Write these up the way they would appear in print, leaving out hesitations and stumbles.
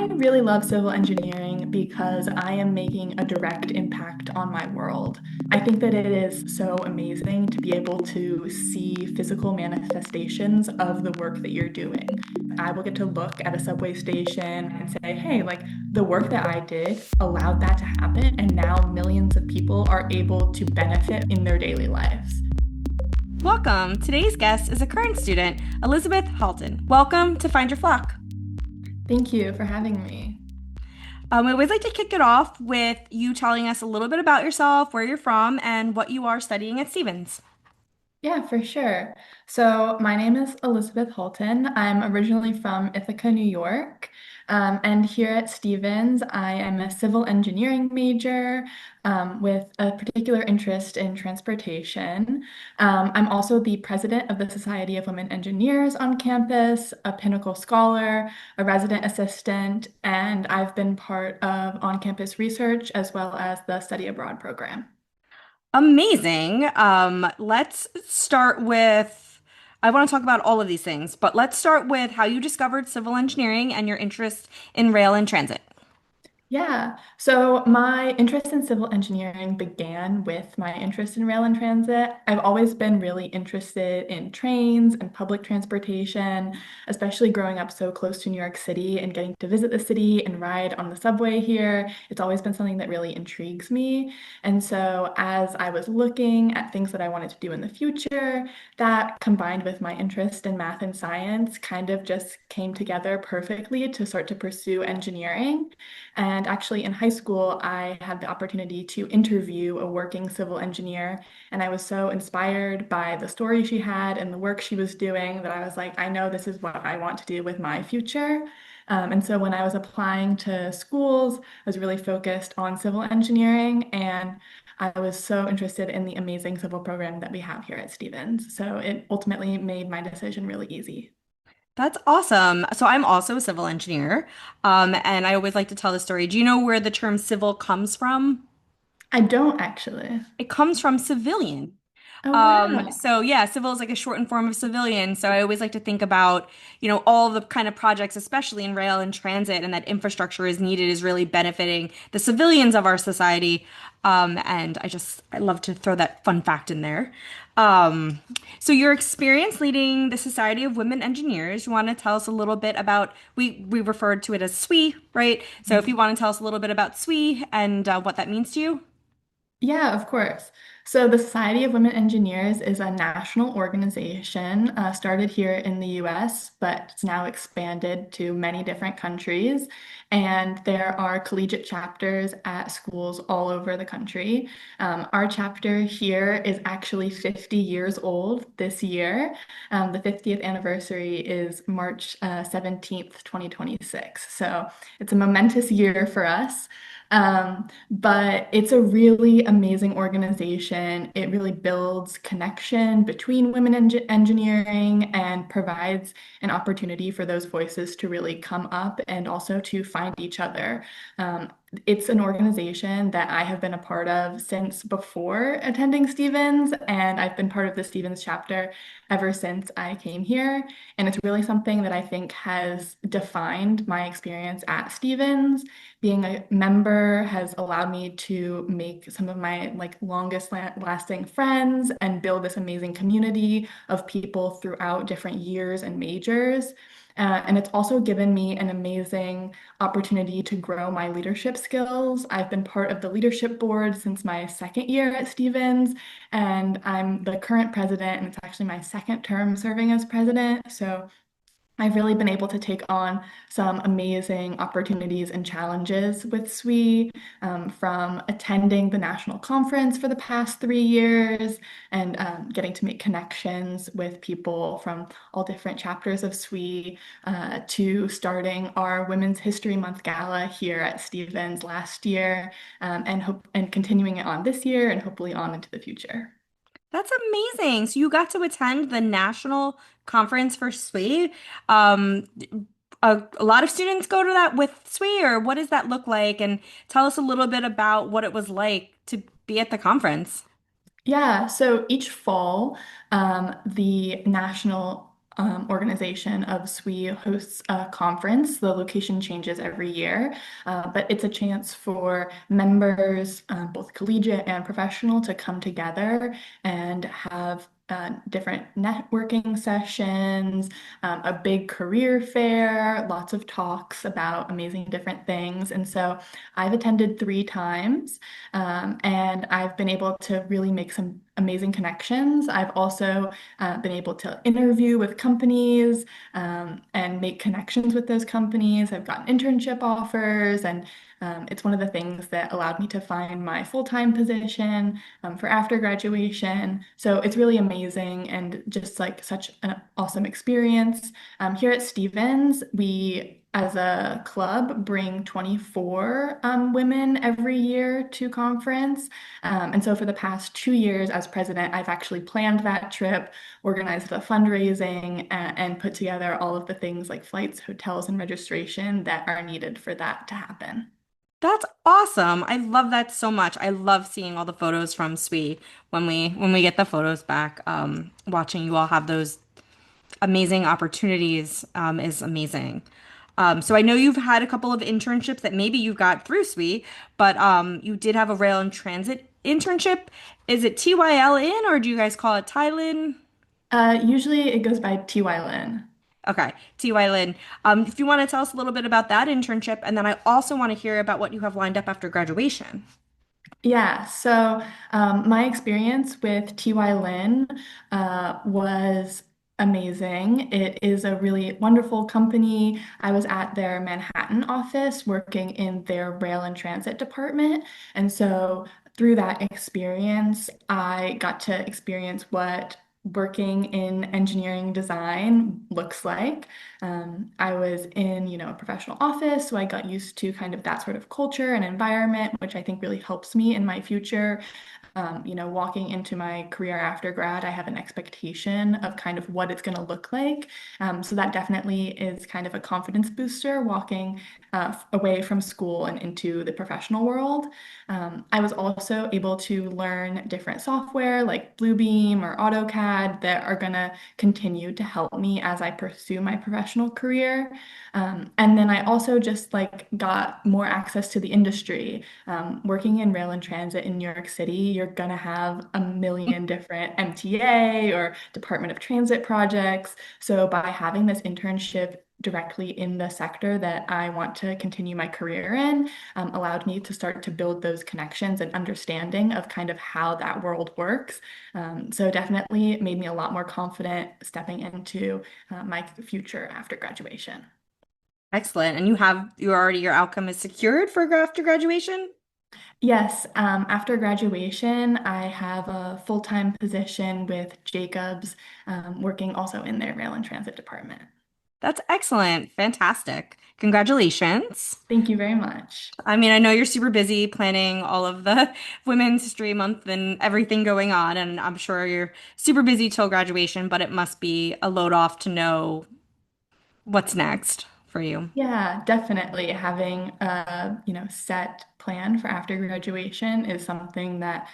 I really love civil engineering because I am making a direct impact on my world. I think that it is so amazing to be able to see physical manifestations of the work that you're doing. I will get to look at a subway station and say, hey, like the work that I did allowed that to happen, and now millions of people are able to benefit in their daily lives. Welcome. Today's guest is a current student, Elizabeth Halton. Welcome to Find Your Flock. Thank you for having me. I always like to kick it off with you telling us a little bit about yourself, where you're from, and what you are studying at Stevens. Yeah, for sure. So, my name is Elizabeth Halton. I'm originally from Ithaca, New York. And here at Stevens, I am a civil engineering major with a particular interest in transportation. I'm also the president of the Society of Women Engineers on campus, a Pinnacle Scholar, a resident assistant, and I've been part of on-campus research as well as the study abroad program. Amazing. Let's start with, I want to talk about all of these things, but let's start with how you discovered civil engineering and your interest in rail and transit. Yeah, so my interest in civil engineering began with my interest in rail and transit. I've always been really interested in trains and public transportation, especially growing up so close to New York City and getting to visit the city and ride on the subway here. It's always been something that really intrigues me. And so, as I was looking at things that I wanted to do in the future, that combined with my interest in math and science kind of just came together perfectly to start to pursue engineering. And actually, in high school, I had the opportunity to interview a working civil engineer. And I was so inspired by the story she had and the work she was doing that I was like, I know this is what I want to do with my future. And so when I was applying to schools, I was really focused on civil engineering. And I was so interested in the amazing civil program that we have here at Stevens. So it ultimately made my decision really easy. That's awesome. So I'm also a civil engineer, and I always like to tell the story. Do you know where the term civil comes from? I don't actually. It comes from civilian. Oh, wow. So yeah, civil is like a shortened form of civilian. So I always like to think about, all the kind of projects, especially in rail and transit, and that infrastructure is needed is really benefiting the civilians of our society. And I love to throw that fun fact in there. Um, so your experience leading the Society of Women Engineers, you want to tell us a little bit about, we referred to it as SWE, right? So if you want to tell us a little bit about SWE and what that means to you. Yeah, of course. So, the Society of Women Engineers is a national organization started here in the US, but it's now expanded to many different countries. And there are collegiate chapters at schools all over the country. Our chapter here is actually 50 years old this year. The 50th anniversary is March 17th, 2026. So, it's a momentous year for us. But it's a really amazing organization. It really builds connection between women in engineering and provides an opportunity for those voices to really come up and also to find each other. It's an organization that I have been a part of since before attending Stevens, and I've been part of the Stevens chapter ever since I came here. And it's really something that I think has defined my experience at Stevens. Being a member has allowed me to make some of my like longest lasting friends and build this amazing community of people throughout different years and majors. And it's also given me an amazing opportunity to grow my leadership skills. I've been part of the leadership board since my second year at Stevens, and I'm the current president, and it's actually my second term serving as president. So I've really been able to take on some amazing opportunities and challenges with SWE, from attending the national conference for the past 3 years and getting to make connections with people from all different chapters of SWE, to starting our Women's History Month Gala here at Stevens last year, and continuing it on this year and hopefully on into the future. That's amazing. So you got to attend the national conference for SWE. Um, a lot of students go to that with SWE, or what does that look like? And tell us a little bit about what it was like to be at the conference. Yeah, so each fall, the national organization of SWE hosts a conference. The location changes every year, but it's a chance for members, both collegiate and professional, to come together and have different networking sessions, a big career fair, lots of talks about amazing different things. And so I've attended 3 times, and I've been able to really make some amazing connections. I've also been able to interview with companies and make connections with those companies. I've gotten internship offers, and it's one of the things that allowed me to find my full-time position for after graduation. So it's really amazing and just like such an awesome experience. Here at Stevens, we as a club bring 24 women every year to conference. And so for the past 2 years as president, I've actually planned that trip, organized the fundraising, and put together all of the things like flights, hotels, and registration that are needed for that to happen. That's awesome. I love that so much. I love seeing all the photos from SWE when we get the photos back. Watching you all have those amazing opportunities is amazing. So I know you've had a couple of internships that maybe you got through SWE, but you did have a rail and transit internship. Is it TYLin or do you guys call it TYLin? Usually it goes by TYLin. Okay, TYLin. If you want to tell us a little bit about that internship, and then I also want to hear about what you have lined up after graduation. Yeah, so my experience with TYLin was amazing. It is a really wonderful company. I was at their Manhattan office working in their rail and transit department. And so through that experience, I got to experience what working in engineering design looks like. I was in, a professional office, so I got used to kind of that sort of culture and environment, which I think really helps me in my future. Walking into my career after grad, I have an expectation of kind of what it's going to look like. So that definitely is kind of a confidence booster walking away from school and into the professional world. I was also able to learn different software like Bluebeam or AutoCAD that are going to continue to help me as I pursue my professional career. And then I also just like got more access to the industry. Working in rail and transit in New York City, you're gonna have a million different MTA or Department of Transit projects. So by having this internship directly in the sector that I want to continue my career in, allowed me to start to build those connections and understanding of kind of how that world works. So definitely made me a lot more confident stepping into my future after graduation. Excellent. And your outcome is secured for after graduation? Yes, after graduation, I have a full-time position with Jacobs, working also in their rail and transit department. That's excellent. Fantastic. Congratulations. Thank you very much. I mean, I know you're super busy planning all of the Women's History Month and everything going on, and I'm sure you're super busy till graduation, but it must be a load off to know what's next for you. Yeah, definitely having a, set plan for after graduation is something that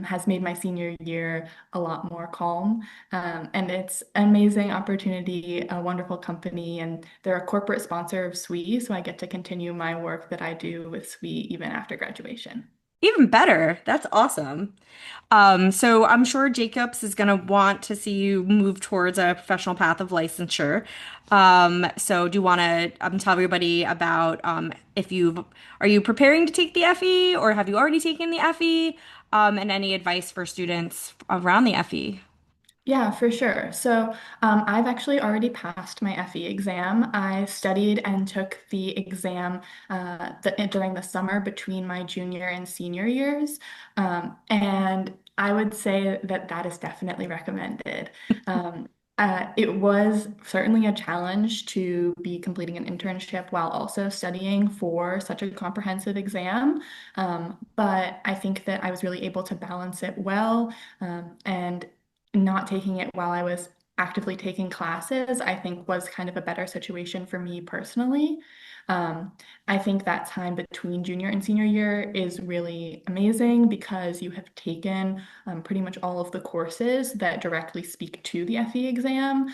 has made my senior year a lot more calm. And it's an amazing opportunity, a wonderful company, and they're a corporate sponsor of SWE, so I get to continue my work that I do with SWE even after graduation. Even better. That's awesome. So I'm sure Jacobs is going to want to see you move towards a professional path of licensure. So do you want to tell everybody about if you are you preparing to take the FE or have you already taken the FE? And any advice for students around the FE? Yeah, for sure. So I've actually already passed my FE exam. I studied and took the exam during the summer between my junior and senior years. And I would say that that is definitely recommended. It was certainly a challenge to be completing an internship while also studying for such a comprehensive exam. But I think that I was really able to balance it well. And not taking it while I was actively taking classes, I think was kind of a better situation for me personally. Um, I think that time between junior and senior year is really amazing because you have taken pretty much all of the courses that directly speak to the FE exam,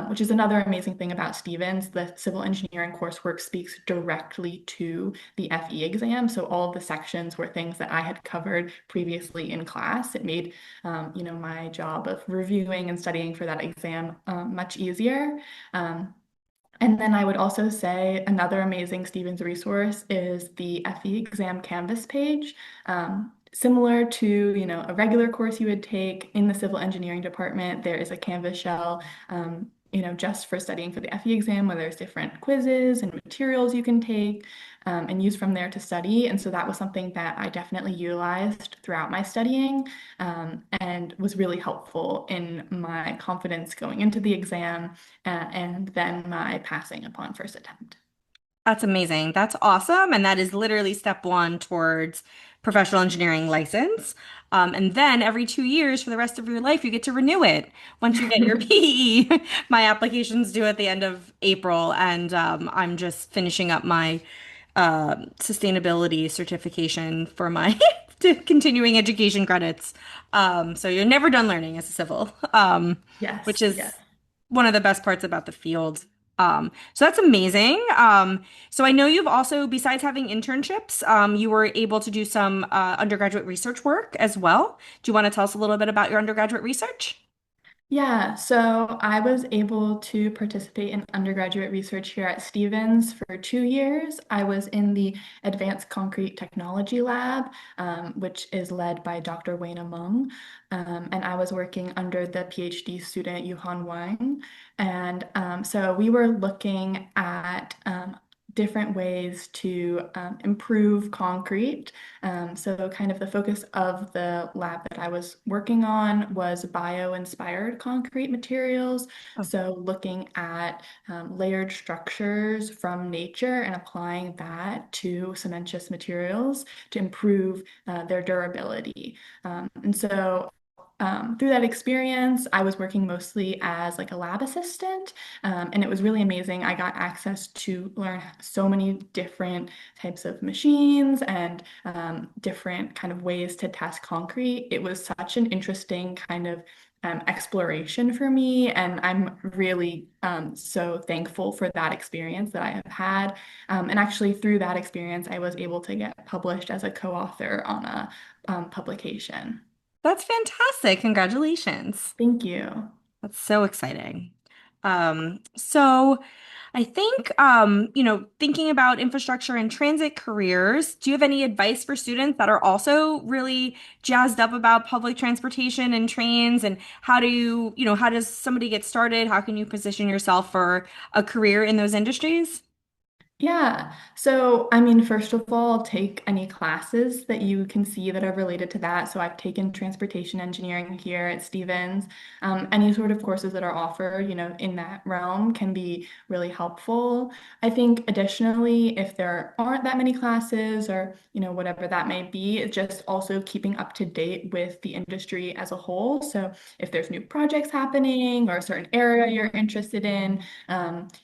which is another amazing thing about Stevens. The civil engineering coursework speaks directly to the FE exam. So all of the sections were things that I had covered previously in class. It made, my job of reviewing and studying for that exam much easier. Um, and then I would also say another amazing Stevens resource is the FE exam Canvas page. Similar to, a regular course you would take in the civil engineering department, there is a Canvas shell, just for studying for the FE exam, where there's different quizzes and materials you can take and use from there to study. And so that was something that I definitely utilized throughout my studying and was really helpful in my confidence going into the exam and then my passing upon first attempt. That's amazing. That's awesome. And that is literally step one towards professional engineering license. And then every 2 years for the rest of your life, you get to renew it once you get your PE. My application's due at the end of April, and I'm just finishing up my sustainability certification for my continuing education credits. So you're never done learning as a civil, which Yes, yes. is one of the best parts about the field. So that's amazing. So I know you've also, besides having internships, you were able to do some undergraduate research work as well. Do you want to tell us a little bit about your undergraduate research? Yeah, so I was able to participate in undergraduate research here at Stevens for 2 years. I was in the Advanced Concrete Technology Lab, which is led by Dr. Wayne Mung, and I was working under the PhD student Yuhan Wang. And so we were looking at different ways to improve concrete. So, kind of the focus of the lab that I was working on was bio-inspired concrete materials. Oh, So, looking at layered structures from nature and applying that to cementitious materials to improve their durability. Through that experience, I was working mostly as like a lab assistant, and it was really amazing. I got access to learn so many different types of machines and different kind of ways to test concrete. It was such an interesting kind of exploration for me, and I'm really so thankful for that experience that I have had. And actually, through that experience, I was able to get published as a co-author on a publication. that's fantastic. Congratulations. Thank you. That's so exciting. So I think, thinking about infrastructure and transit careers, do you have any advice for students that are also really jazzed up about public transportation and trains? And how does somebody get started? How can you position yourself for a career in those industries? Yeah. So, I mean, first of all, take any classes that you can see that are related to that. So, I've taken transportation engineering here at Stevens. Any sort of courses that are offered, in that realm can be really helpful. I think additionally, if there aren't that many classes or, whatever that may be, it's just also keeping up to date with the industry as a whole. So, if there's new projects happening or a certain area you're interested in,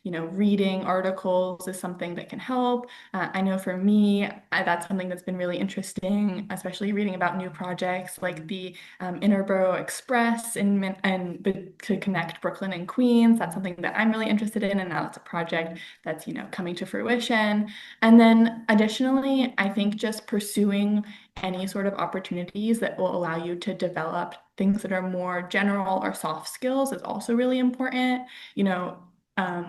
reading articles is something that can help. I know for me, that's something that's been really interesting, especially reading about new projects like the Interborough Express to connect Brooklyn and Queens. That's something that I'm really interested in, and now it's a project that's, coming to fruition. And then additionally, I think just pursuing any sort of opportunities that will allow you to develop things that are more general or soft skills is also really important. You know,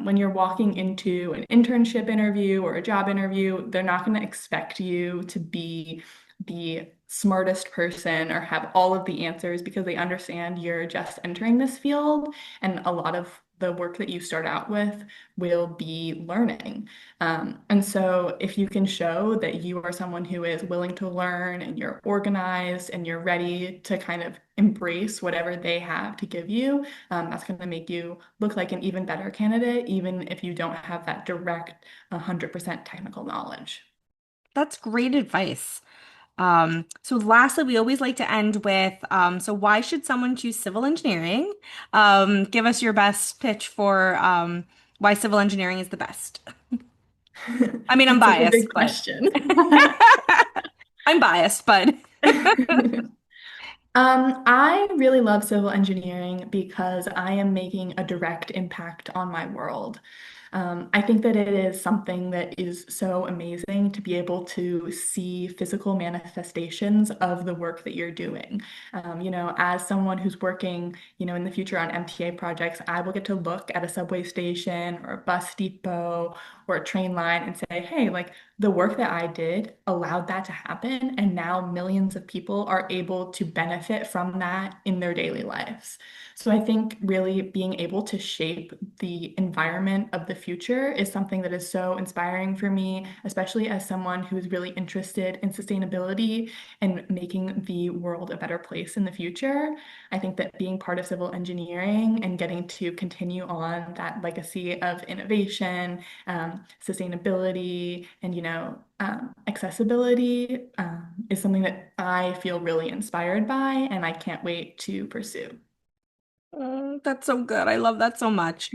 when you're walking into an internship interview or a job interview, they're not going to expect you to be the smartest person or have all of the answers because they understand you're just entering this field. And a lot of the work that you start out with will be learning. And so, if you can show that you are someone who is willing to learn and you're organized and you're ready to kind of embrace whatever they have to give you, that's going to make you look like an even better candidate, even if you don't have that direct 100% technical knowledge. That's great advice. So lastly, we always like to end with, so why should someone choose civil engineering? Give us your best pitch for why civil engineering is the best. I mean, I'm That's such a biased, big but question. I'm biased, but I really love civil engineering because I am making a direct impact on my world. I think that it is something that is so amazing to be able to see physical manifestations of the work that you're doing. As someone who's working, in the future on MTA projects, I will get to look at a subway station or a bus depot or a train line and say, hey, like the work that I did allowed that to happen. And now millions of people are able to benefit from that in their daily lives. So I think really being able to shape the environment of the future is something that is so inspiring for me, especially as someone who is really interested in sustainability and making the world a better place in the future. I think that being part of civil engineering and getting to continue on that legacy of innovation, sustainability, and accessibility is something that I feel really inspired by, and I can't wait to pursue. oh, that's so good. I love that so much.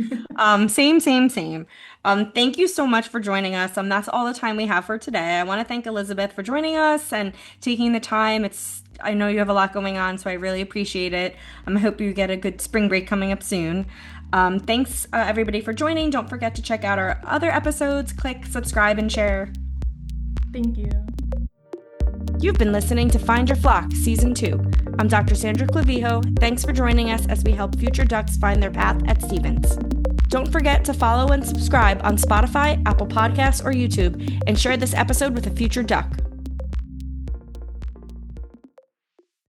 Same, same, same. Thank you so much for joining us. That's all the time we have for today. I want to thank Elizabeth for joining us and taking the time. I know you have a lot going on, so I really appreciate it. I hope you get a good spring break coming up soon. Thanks, everybody, for joining. Don't forget to check out our other episodes. Click subscribe and share. Thank you. You've been listening to Find Your Flock, Season 2. I'm Dr. Sandra Clavijo. Thanks for joining us as we help future ducks find their path at Stevens. Don't forget to follow and subscribe on Spotify, Apple Podcasts, or YouTube, and share this episode with a future duck.